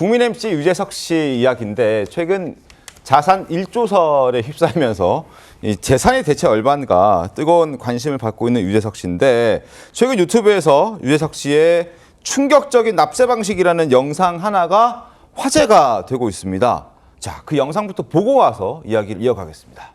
국민 MC 유재석 씨 이야기인데 최근 자산 1조설에 휩싸이면서 이 재산이 대체 얼마인가 뜨거운 관심을 받고 있는 유재석 씨인데 최근 유튜브에서 유재석 씨의 충격적인 납세 방식이라는 영상 하나가 화제가 되고 있습니다. 자, 그 영상부터 보고 와서 이야기를 이어가겠습니다.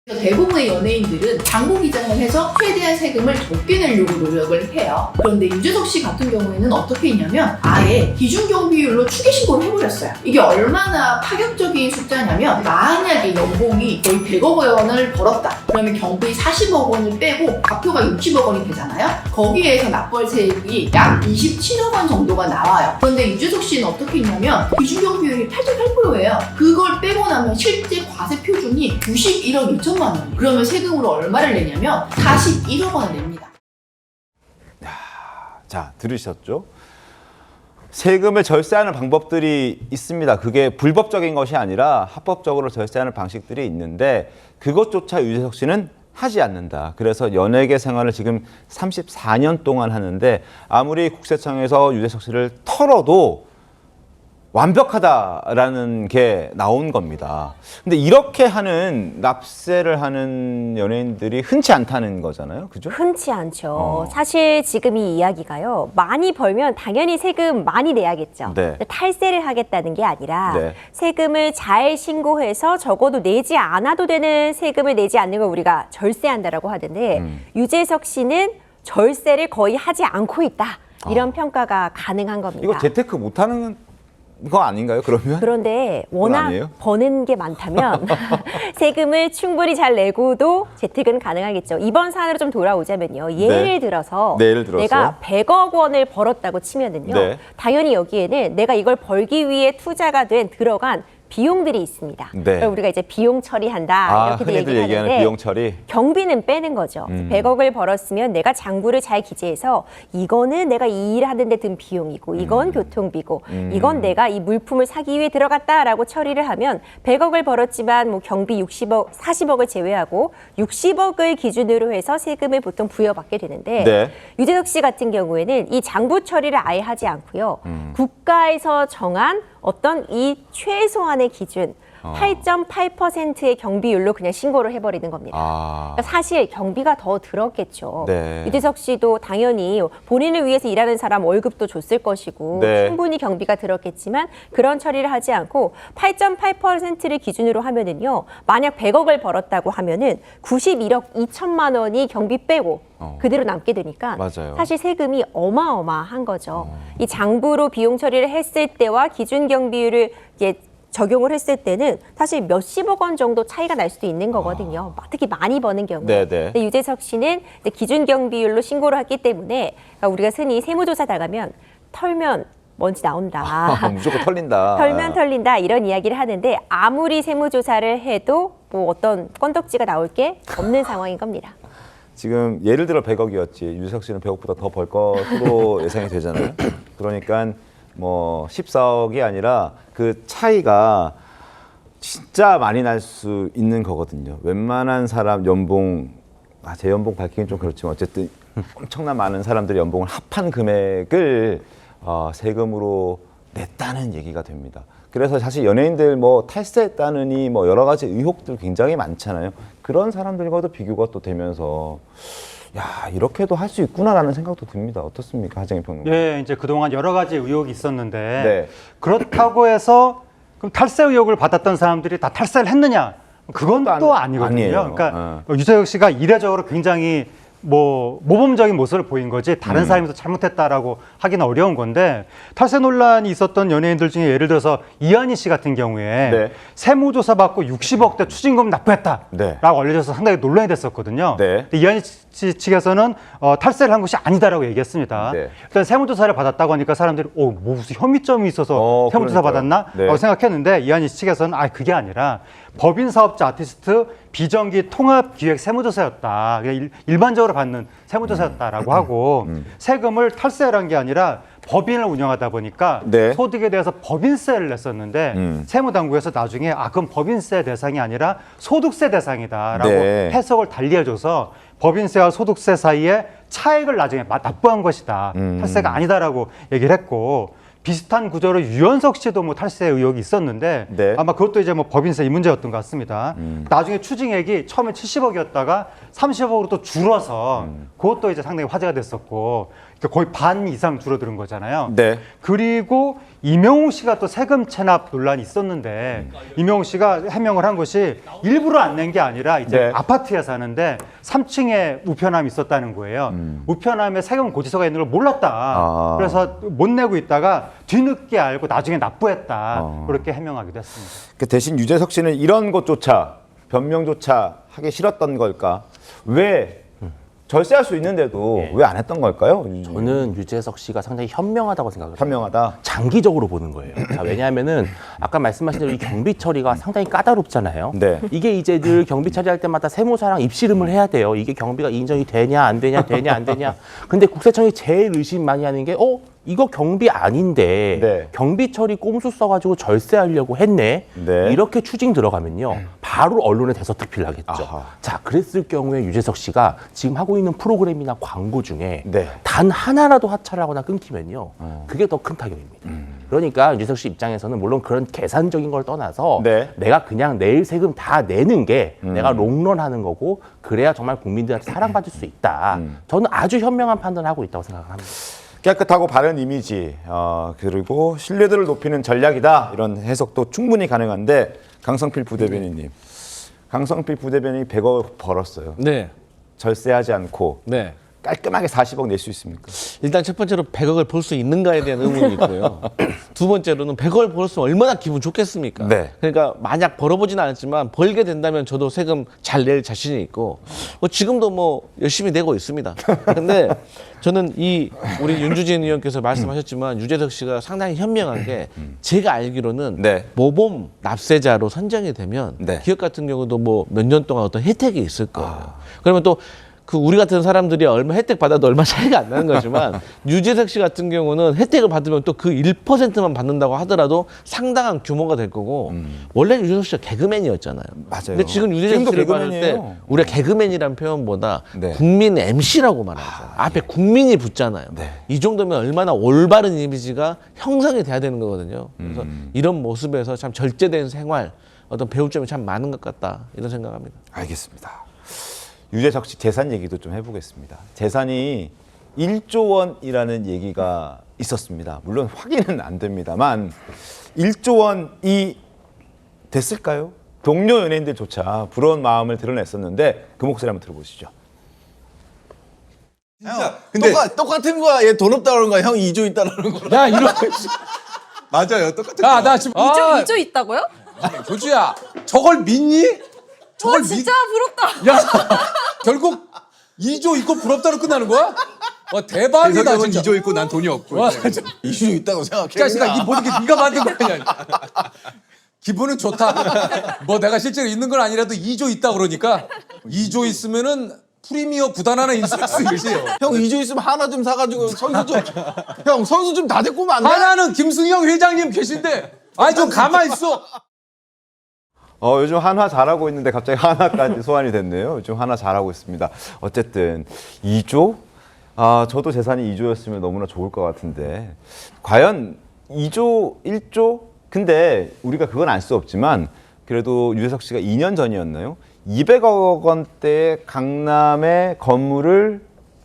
대부분의 연예인들은 장부 기장을 해서 최대한 세금을 적게 내려고 노력을 해요. 그런데 유재석 씨 같은 경우에는 어떻게 했냐면 아예 기준경비율로 추계신고를 해버렸어요. 이게 얼마나 파격적인 숫자냐면 만약에 연봉이 거의 100억 원을 벌었다. 그러면 경비 40억 원을 빼고 과표가 60억 원이 되잖아요. 거기에서 납부세액이 약 27억 원 정도가 나와요. 그런데 유재석 씨는 어떻게 했냐면 기준경비율이 8.8%예요. 그걸 빼고 나면 실제 과세 표준이 91억 2천만 원. 그러면 세금으로 얼마를 내냐면 41억 원을 냅니다. 자, 들으셨죠? 세금을 절세하는 방법들이 있습니다. 그게 불법적인 것이 아니라 합법적으로 절세하는 방식들이 있는데 그것조차 유재석 씨는 하지 않는다. 그래서 연예계 생활을 지금 34년 동안 하는데 아무리 국세청에서 유재석 씨를 털어도 완벽하다라는 게 나온 겁니다. 근데 이렇게 하는 납세를 하는 연예인들이 흔치 않다는 거잖아요. 그죠? 흔치 않죠. 사실 지금 이 이야기가요. 많이 벌면 당연히 세금 많이 내야겠죠. 네. 탈세를 하겠다는 게 아니라 네. 세금을 잘 신고해서 적어도 내지 않아도 되는 세금을 내지 않는 걸 우리가 절세한다라고 하는데 유재석 씨는 절세를 거의 하지 않고 있다. 이런 평가가 가능한 겁니다. 이거 재테크 못하는 거 아닌가요, 그러면? 그런데 워낙 아니에요? 버는 게 많다면 세금을 충분히 잘 내고도 재테크는 가능하겠죠. 이번 사안으로 좀 돌아오자면요. 예를 들어서 내가 100억 원을 벌었다고 치면은요. 네. 당연히 여기에는 내가 이걸 벌기 위해 투자가 된 들어간 비용들이 있습니다. 네. 우리가 이제 비용 처리한다 이렇게 흔히들 얘기하는 비용 처리. 경비는 빼는 거죠. 100억을 벌었으면 내가 장부를 잘 기재해서 이거는 내가 이 일을 하는데 든 비용이고 이건 교통비고 이건 내가 이 물품을 사기 위해 들어갔다라고 처리를 하면 100억을 벌었지만 뭐 경비 60억, 40억을 제외하고 60억을 기준으로 해서 세금을 보통 부여받게 되는데 네. 유재석 씨 같은 경우에는 이 장부 처리를 아예 하지 않고요. 국가에서 정한 어떤 이 최소한의 기준 8.8%의 경비율로 그냥 신고를 해버리는 겁니다. 그러니까 사실 경비가 더 들었겠죠. 네. 유재석 씨도 당연히 본인을 위해서 일하는 사람 월급도 줬을 것이고 네. 충분히 경비가 들었겠지만 그런 처리를 하지 않고 8.8%를 기준으로 하면은요. 만약 100억을 벌었다고 하면은 91억 2천만 원이 경비 빼고 그대로 남게 되니까 맞아요. 사실 세금이 어마어마한 거죠. 이 장부로 비용 처리를 했을 때와 기준 경비율을 이제 적용을 했을 때는 사실 몇십억 원 정도 차이가 날 수도 있는 거거든요. 특히 많이 버는 경우에. 네네. 근데 유재석 씨는 기준 경비율로 신고를 했기 때문에 그러니까 우리가 흔히 세무조사 나가면 털면 먼지 나온다. 무조건 털린다. 털면 털린다 이런 이야기를 하는데 아무리 세무조사를 해도 뭐 어떤 건덕지가 나올 게 없는 상황인 겁니다. 지금 예를 들어 100억이었지 유재석 씨는 100억보다 더 벌 것으로 예상이 되잖아요. 그러니까 뭐 14억이 아니라 그 차이가 진짜 많이 날 수 있는 거거든요. 웬만한 사람 연봉, 제 연봉 밝히긴 좀 그렇지만 어쨌든 엄청난 많은 사람들이 연봉을 합한 금액을 세금으로 냈다는 얘기가 됩니다. 그래서 사실 연예인들 뭐 탈세했다느니 뭐 여러 가지 의혹들 굉장히 많잖아요. 그런 사람들과도 비교가 또 되면서 야, 이렇게도 할 수 있구나라는 생각도 듭니다. 어떻습니까, 하정희 평론가? 예, 이제 그동안 여러 가지 의혹이 있었는데 네. 그렇다고 해서 그럼 탈세 의혹을 받았던 사람들이 다 탈세를 했느냐? 그건 또 아니거든요. 아니에요. 그러니까 유재석 씨가 이례적으로 굉장히 뭐 모범적인 모습을 보인 거지 다른 사람이 더 잘못했다라고 하기는 어려운 건데 탈세 논란이 있었던 연예인들 중에 예를 들어서 이한희 씨 같은 경우에 네. 세무조사 받고 60억대 추징금 납부했다라고 네. 알려져서 상당히 논란이 됐었거든요. 네. 근데 이한희 씨 측에서는 탈세를 한 것이 아니다라고 얘기했습니다. 네. 일단 세무조사를 받았다고 하니까 사람들이 뭐 무슨 혐의점이 있어서 세무조사 그러니까요. 받았나? 네. 라고 생각했는데 이한희 씨 측에서는 그게 아니라 법인 사업자 아티스트 비정기 통합기획 세무조사였다. 그냥 일반적으로 받는 세무조사였다라고 하고 세금을 탈세를 한 게 아니라 법인을 운영하다 보니까 네. 소득에 대해서 법인세를 냈었는데 세무당국에서 나중에 그건 법인세 대상이 아니라 소득세 대상이다라고 네. 해석을 달리해줘서 법인세와 소득세 사이에 차액을 나중에 납부한 것이다. 탈세가 아니다라고 얘기를 했고 비슷한 구조로 유연석 씨도 뭐 탈세 의혹이 있었는데 네. 아마 그것도 이제 뭐 법인세 이 문제였던 것 같습니다. 나중에 추징액이 처음에 70억이었다가 30억으로 또 줄어서 그것도 이제 상당히 화제가 됐었고 그러니까 거의 반 이상 줄어드는 거잖아요. 네. 그리고 이명웅 씨가 또 세금 체납 논란이 있었는데 이명웅 씨가 해명을 한 것이 일부러 안 낸 게 아니라 이제 네. 아파트에 사는데 3층에 우편함이 있었다는 거예요. 우편함에 세금 고지서가 있는 걸 몰랐다. 아. 그래서 못 내고 있다가 뒤늦게 알고 나중에 납부했다. 그렇게 해명하기도 했습니다. 그 대신 유재석 씨는 이런 것조차 변명조차 하기 싫었던 걸까? 왜 절세할 수 있는데도 왜 안 했던 걸까요? 저는 유재석 씨가 상당히 현명하다고 생각을 해요. 현명하다. 장기적으로 보는 거예요. 자, 왜냐하면은 아까 말씀하신 대로 이 경비 처리가 상당히 까다롭잖아요. 네. 이게 이제 늘 경비 처리할 때마다 세무사랑 입씨름을 해야 돼요. 이게 경비가 인정이 되냐 안 되냐 되냐 안 되냐. 근데 국세청이 제일 의심 많이 하는 게 이거 경비 아닌데 네. 경비 처리 꼼수 써가지고 절세하려고 했네. 네. 이렇게 추징 들어가면요. 바로 언론에 대서특필 하겠죠. 아하. 자, 그랬을 경우에 유재석 씨가 지금 하고 있는 프로그램이나 광고 중에 네. 단 하나라도 하차를 하거나 끊기면요. 그게 더 큰 타격입니다. 그러니까 유재석 씨 입장에서는 물론 그런 계산적인 걸 떠나서 네. 내가 그냥 내일 세금 다 내는 게 내가 롱런하는 거고 그래야 정말 국민들한테 사랑받을 수 있다. 저는 아주 현명한 판단을 하고 있다고 생각합니다. 깨끗하고 바른 이미지 그리고 신뢰도를 높이는 전략이다 이런 해석도 충분히 가능한데 강성필 부대변인님 강성필 부대변인이 100억 벌었어요. 네. 절세하지 않고 네. 깔끔하게 40억 낼 수 있습니까? 일단 첫 번째로 100억을 벌 수 있는가에 대한 의문이 있고요. 두 번째로는 100억을 벌었으면 얼마나 기분 좋겠습니까? 네. 그러니까 만약 벌어보지는 않았지만 벌게 된다면 저도 세금 잘 낼 자신이 있고 지금도 뭐 열심히 내고 있습니다. 근데 저는 우리 윤주진 의원께서 말씀하셨지만 유재석 씨가 상당히 현명한 게 제가 알기로는 네. 모범 납세자로 선정이 되면 네. 기업 같은 경우도 뭐 몇 년 동안 어떤 혜택이 있을 거예요. 그러면 또 우리 같은 사람들이 얼마 혜택 받아도 얼마 차이가 안 나는 거지만 유재석 씨 같은 경우는 혜택을 받으면 또 그 1%만 받는다고 하더라도 상당한 규모가 될 거고 원래 유재석 씨가 개그맨이었잖아요. 맞아요. 근데 지금 유재석 지금도 씨를 봤을 개그맨이에요. 때 우리가 개그맨이란 표현보다 네. 국민 MC라고 말하죠. 앞에 국민이 붙잖아요. 네. 이 정도면 얼마나 올바른 이미지가 형성이 돼야 되는 거거든요. 그래서 이런 모습에서 참 절제된 생활 어떤 배울 점이 참 많은 것 같다 이런 생각합니다. 알겠습니다. 유재석 씨 재산 얘기도 좀 해보겠습니다. 재산이 1조 원이라는 얘기가 있었습니다. 물론 확인은 안 됩니다만 1조 원이 됐을까요? 동료 연예인들조차 부러운 마음을 드러냈었는데 그 목소리 한번 들어보시죠. 진짜 근데 똑같은 거야. 얘 돈 없다 그러는 거야. 형 2조 있다라는 거야. 야, 이런. 맞아요. 똑같은 야, 거야. 나 지금. 2조 있다고요? 교주야, 저걸 믿니? 저걸 진짜 부럽다. 야, 결국 2조 있고 부럽다로 끝나는 거야? 대박이다, 대석형은 진짜. 2조 있고 난 돈이 없고. 와, 2조 있다고 생각해. 이 자식아, 이 모든 게 네가 만든 거 아니야. 기분은 좋다. 뭐 내가 실제로 있는 건 아니라도 2조 있다 그러니까 2조 있으면은 프리미어 구단 하나 인수할 수 있지. 형 2조 있으면 하나 좀 사가지고 선수 좀. 형 선수 좀 다 데리고 오면 안 돼? 하나는 김승영 회장님 계신데, 아니 좀 가만 있어. 요즘 한화 잘하고 있는데 갑자기 한화까지 소환이 됐네요. 요즘 한화 잘하고 있습니다. 어쨌든 2조? 저도 재산이 2조였으면 너무나 좋을 것 같은데 과연 2조, 1조? 근데 우리가 그건 알 수 없지만 그래도 유재석 씨가 2년 전이었나요? 200억 원대의 강남의 건물을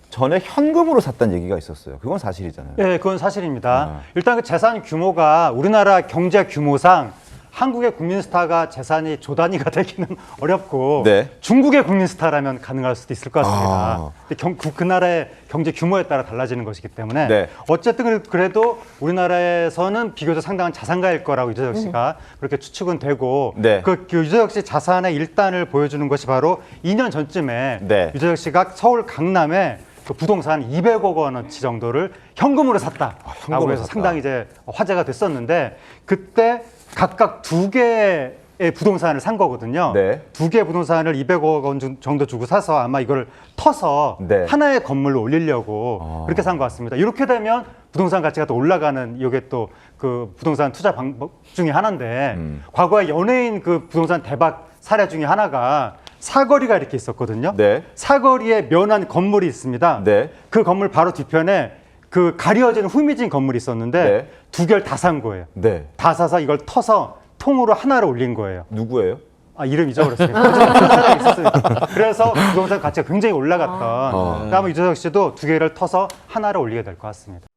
전에 현금으로 샀다는 얘기가 있었어요. 그건 사실이잖아요. 네, 그건 사실입니다. 일단 그 재산 규모가 우리나라 경제 규모상 한국의 국민 스타가 재산이 조 단위가 되기는 어렵고 네. 중국의 국민 스타라면 가능할 수도 있을 것 같습니다. 근데 그 나라의 경제 규모에 따라 달라지는 것이기 때문에 네. 어쨌든 그래도 우리나라에서는 비교적 상당한 자산가일 거라고 유재석 씨가 그렇게 추측은 되고 네. 그 유재석 씨 자산의 일단을 보여주는 것이 바로 2년 전쯤에 네. 유재석 씨가 서울 강남에 그 부동산 200억 원어치 정도를 현금으로 샀다라고 현금으로 해서 샀다. 상당히 이제 화제가 됐었는데 그때 각각 2개의 부동산을 산 거거든요. 네. 2개의 부동산을 200억 원 정도 주고 사서 아마 이걸 터서 네. 하나의 건물로 올리려고 그렇게 산 것 같습니다. 이렇게 되면 부동산 가치가 또 올라가는 이게 또 그 부동산 투자 방법 중에 하나인데 과거에 연예인 그 부동산 대박 사례 중에 하나가 사거리가 이렇게 있었거든요. 네. 사거리에 면한 건물이 있습니다. 네. 그 건물 바로 뒤편에 그 가려진 후미진 건물이 있었는데 네. 두 개를 다 산 거예요. 네. 다 사서 이걸 터서 통으로 하나를 올린 거예요. 누구예요? 아, 이름 잊어버렸어요. 그런 사람이 있었어요. 그래서 부동산 가치가 굉장히 올라갔던. 그다음에 유재석 씨도 두 개를 터서 하나를 올리게 될 것 같습니다.